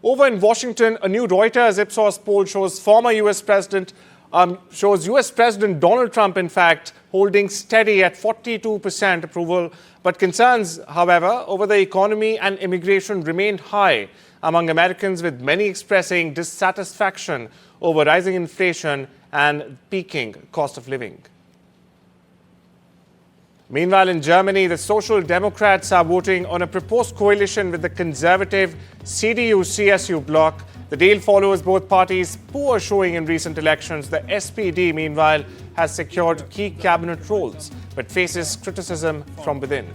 Over in Washington, a new Reuters Ipsos poll shows US President Donald Trump, in fact, holding steady at 42% approval. But concerns, however, over the economy and immigration remained high among Americans, with many expressing dissatisfaction over rising inflation and peaking cost of living. Meanwhile, in Germany, the Social Democrats are voting on a proposed coalition with the conservative CDU-CSU bloc. The deal follows both parties' poor showing in recent elections. The SPD, meanwhile, has secured key cabinet roles, but faces criticism from within.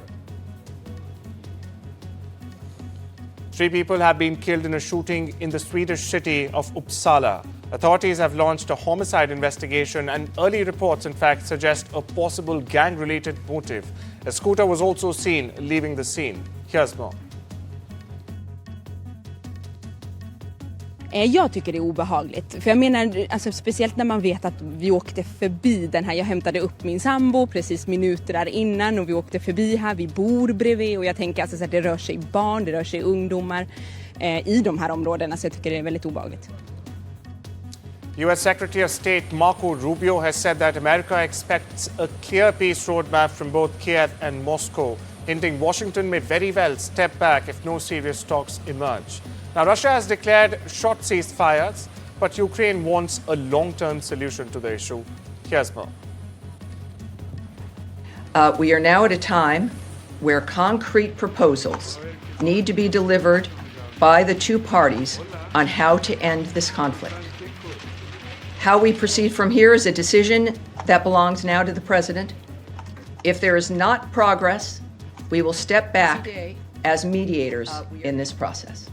3 people have been killed in a shooting in the Swedish city of Uppsala. Authorities have launched a homicide investigation, and early reports, in fact, suggest a possible gang-related motive. A scooter was also seen leaving the scene. Here's more. Jag tycker det är obehagligt. För jag menar, alltså, speciellt när man vet att vi åkte förbi den här. Jag hämtade upp min sambo precis minuter där innan och vi åkte förbi här. Vi bor bredvid och jag tänker alltså, att det rör sig barn, det rör sig ungdomar i de här områdena. Så jag tycker det är väldigt obehagligt. US Secretary of State Marco Rubio has said that America expects a clear peace roadmap from both Kiev and Moscow, hinting Washington may very well step back if no serious talks emerge. Now, Russia has declared short ceasefires, but Ukraine wants a long-term solution to the issue. Here's more. We are now at a time where concrete proposals need to be delivered by the two parties on how to end this conflict. How we proceed from here is a decision that belongs now to the President. If there is not progress, we will step back as mediators in this process.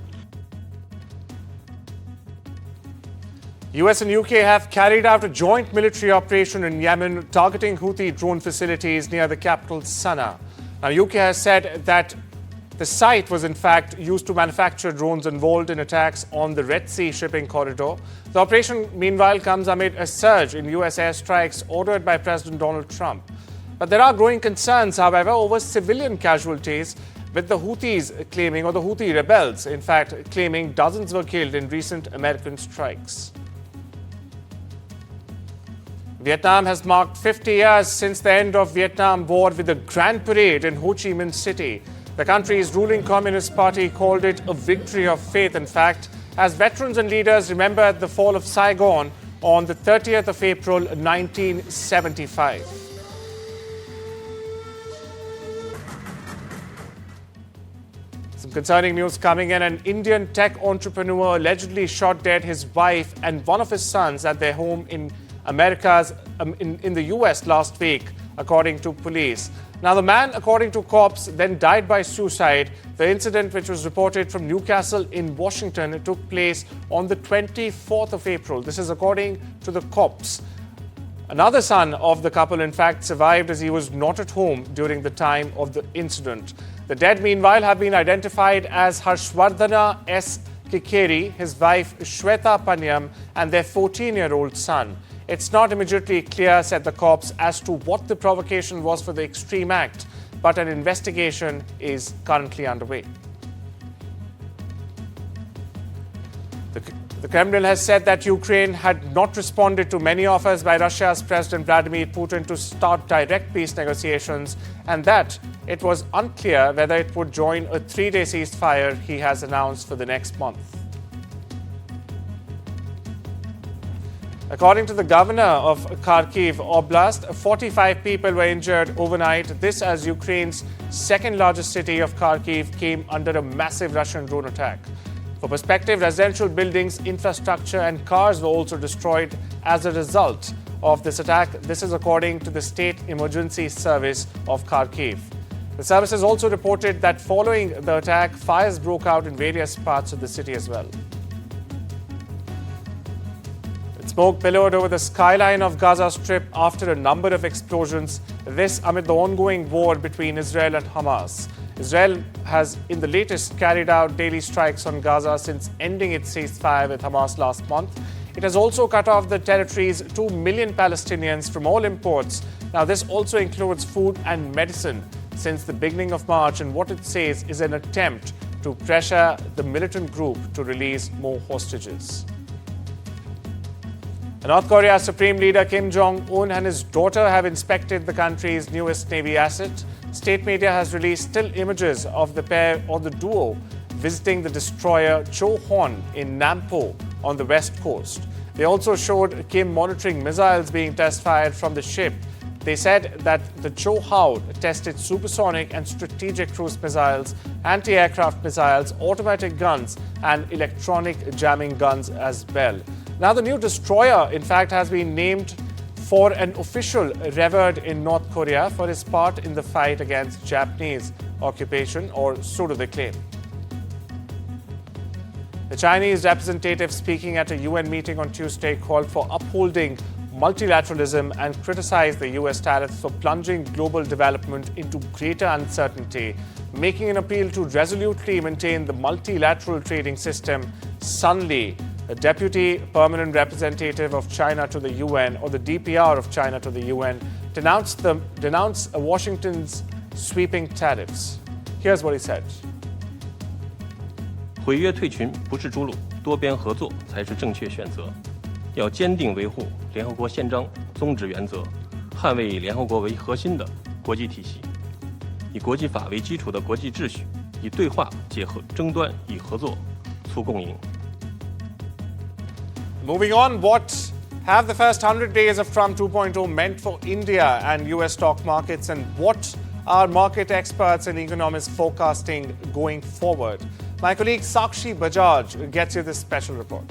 US and UK have carried out a joint military operation in Yemen targeting Houthi drone facilities near the capital Sana'a. Now, UK has said that the site was in fact used to manufacture drones involved in attacks on the Red Sea shipping corridor. The operation, meanwhile, comes amid a surge in US airstrikes ordered by President Donald Trump. But there are growing concerns, however, over civilian casualties, with the Houthis claiming, or the Houthi rebels, in fact, claiming dozens were killed in recent American strikes. Vietnam has marked 50 years since the end of Vietnam War with a grand parade in Ho Chi Minh City. The country's ruling Communist Party called it a victory of faith, in fact, as veterans and leaders remembered the fall of Saigon on the 30th of April 1975. Some concerning news coming in. An Indian tech entrepreneur allegedly shot dead his wife and one of his sons at their home in in the US last week, according to police. Now, the man, according to cops, then died by suicide. The incident, which was reported from Newcastle in Washington, took place on the 24th of April. This is according to the cops. Another son of the couple, in fact, survived as he was not at home during the time of the incident. The dead, meanwhile, have been identified as Harshvardhana S. Kikeri, his wife Shweta Panyam, and their 14-year-old son. It's not immediately clear, said the cops, as to what the provocation was for the extreme act, but an investigation is currently underway. The Kremlin has said that Ukraine had not responded to many offers by Russia's President Vladimir Putin to start direct peace negotiations, and that it was unclear whether it would join a 3-day ceasefire he has announced for the next month. According to the governor of Kharkiv Oblast, 45 people were injured overnight. This as Ukraine's second largest city of Kharkiv came under a massive Russian drone attack. For perspective, residential buildings, infrastructure and cars were also destroyed as a result of this attack. This is according to the State Emergency Service of Kharkiv. The service has also reported that following the attack, fires broke out in various parts of the city as well. Smoke billowed over the skyline of Gaza Strip after a number of explosions. This amid the ongoing war between Israel and Hamas. Israel has, in the latest, carried out daily strikes on Gaza since ending its ceasefire with Hamas last month. It has also cut off the territory's 2 million Palestinians from all imports. Now, this also includes food and medicine since the beginning of March, and what it says is an attempt to pressure the militant group to release more hostages. North Korea's Supreme Leader Kim Jong-un and his daughter have inspected the country's newest Navy asset. State media has released still images of the pair or the duo visiting the destroyer Chohon in Nampo on the west coast. They also showed Kim monitoring missiles being test-fired from the ship. They said that the Chohao tested supersonic and strategic cruise missiles, anti-aircraft missiles, automatic guns, and electronic jamming guns as well. Now, the new destroyer, in fact, has been named for an official revered in North Korea for his part in the fight against Japanese occupation, or so do they claim. The Chinese representative speaking at a UN meeting on Tuesday called for upholding multilateralism and criticized the US tariffs for plunging global development into greater uncertainty, making an appeal to resolutely maintain the multilateral trading system. Sun Li, a deputy permanent representative of China to the UN, or the DPR of China to the UN, denounced Washington's sweeping tariffs. Here's what he said. 毁约退群不是出路，多边合作才是正确选择。要坚定维护联合国宪章宗旨原则，捍卫以联合国为核心的国际体系，以国际法为基础的国际秩序，以对话解合争端，以合作促共赢。 Moving on, what have the first 100 days of Trump 2.0 meant for India and US stock markets, and what are market experts and economists forecasting going forward? My colleague Sakshi Bajaj gets you this special report.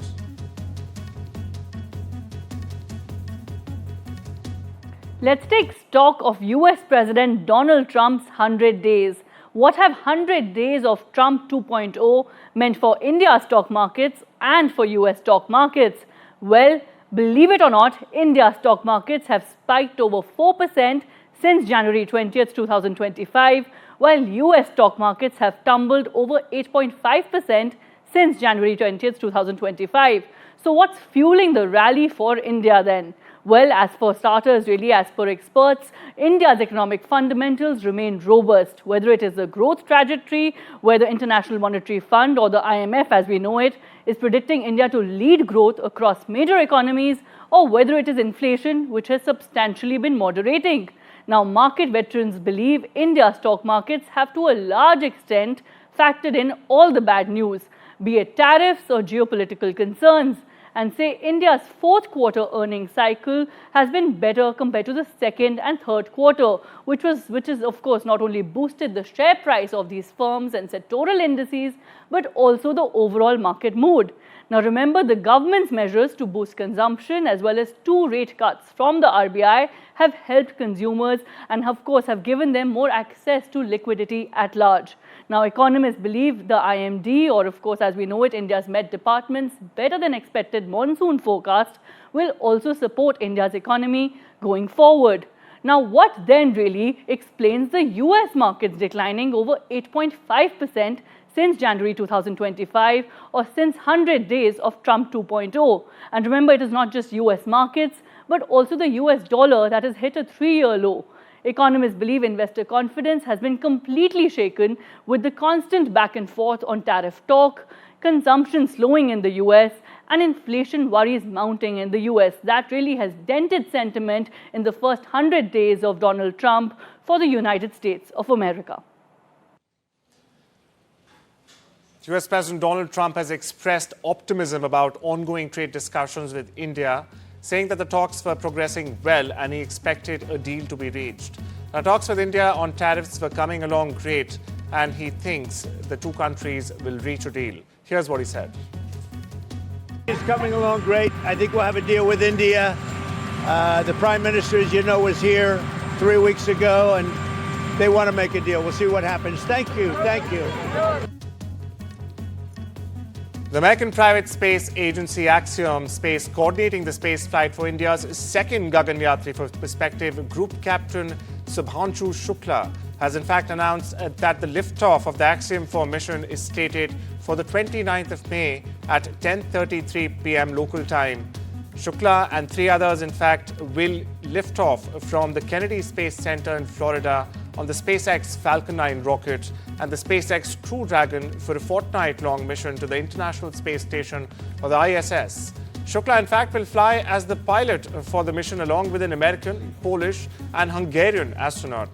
Let's take stock of US President Donald Trump's 100 days. What have 100 days of Trump 2.0 meant for India's stock markets and for US stock markets? Well, believe it or not, India's stock markets have spiked over 4% since January 20th, 2025, while US stock markets have tumbled over 8.5% since January 20th, 2025. So what's fueling the rally for India then? Well, as for starters, really, as per experts, India's economic fundamentals remain robust, whether it is a growth trajectory, where the International Monetary Fund, or the IMF as we know it, is predicting India to lead growth across major economies, or whether it is inflation, which has substantially been moderating. Now, market veterans believe India's stock markets have to a large extent factored in all the bad news, be it tariffs or geopolitical concerns, and say India's fourth quarter earnings cycle has been better compared to the second and third quarter, which is of course not only boosted the share price of these firms and sectoral indices, but also the overall market mood. Now remember, the government's measures to boost consumption as well as 2 rate cuts from the RBI have helped consumers and of course have given them more access to liquidity at large. Now, economists believe the IMD, or of course as we know it, India's Met Department's better than expected monsoon forecast will also support India's economy going forward. Now, what then really explains the US markets declining over 8.5% since January 2025, or since 100 days of Trump 2.0? And remember, it is not just US markets, but also the US dollar that has hit a 3-year low. Economists believe investor confidence has been completely shaken with the constant back and forth on tariff talk, consumption slowing in the US, and inflation worries mounting in the US. That really has dented sentiment in the first 100 days of Donald Trump for the United States of America. US President Donald Trump has expressed optimism about ongoing trade discussions with India, saying that the talks were progressing well and he expected a deal to be reached. Now, talks with India on tariffs were coming along great, and he thinks the 2 countries will reach a deal. Here's what he said. It's coming along great. I think we'll have a deal with India. The Prime Minister, as you know, was here 3 weeks ago, and they want to make a deal. We'll see what happens. Thank you. Thank you. The American private space agency Axiom Space, coordinating the space flight for India's second Gaganyatri for perspective, Group Captain Subhanshu Shukla has in fact announced that the liftoff of the Axiom 4 mission is slated for the 29th of May at 10:33 p.m. local time. Shukla and 3 others, in fact, will lift off from the Kennedy Space Center in Florida on the SpaceX Falcon 9 rocket and the SpaceX Crew Dragon for a fortnight-long mission to the International Space Station, or the ISS. Shukla, in fact, will fly as the pilot for the mission along with an American, Polish and Hungarian astronaut.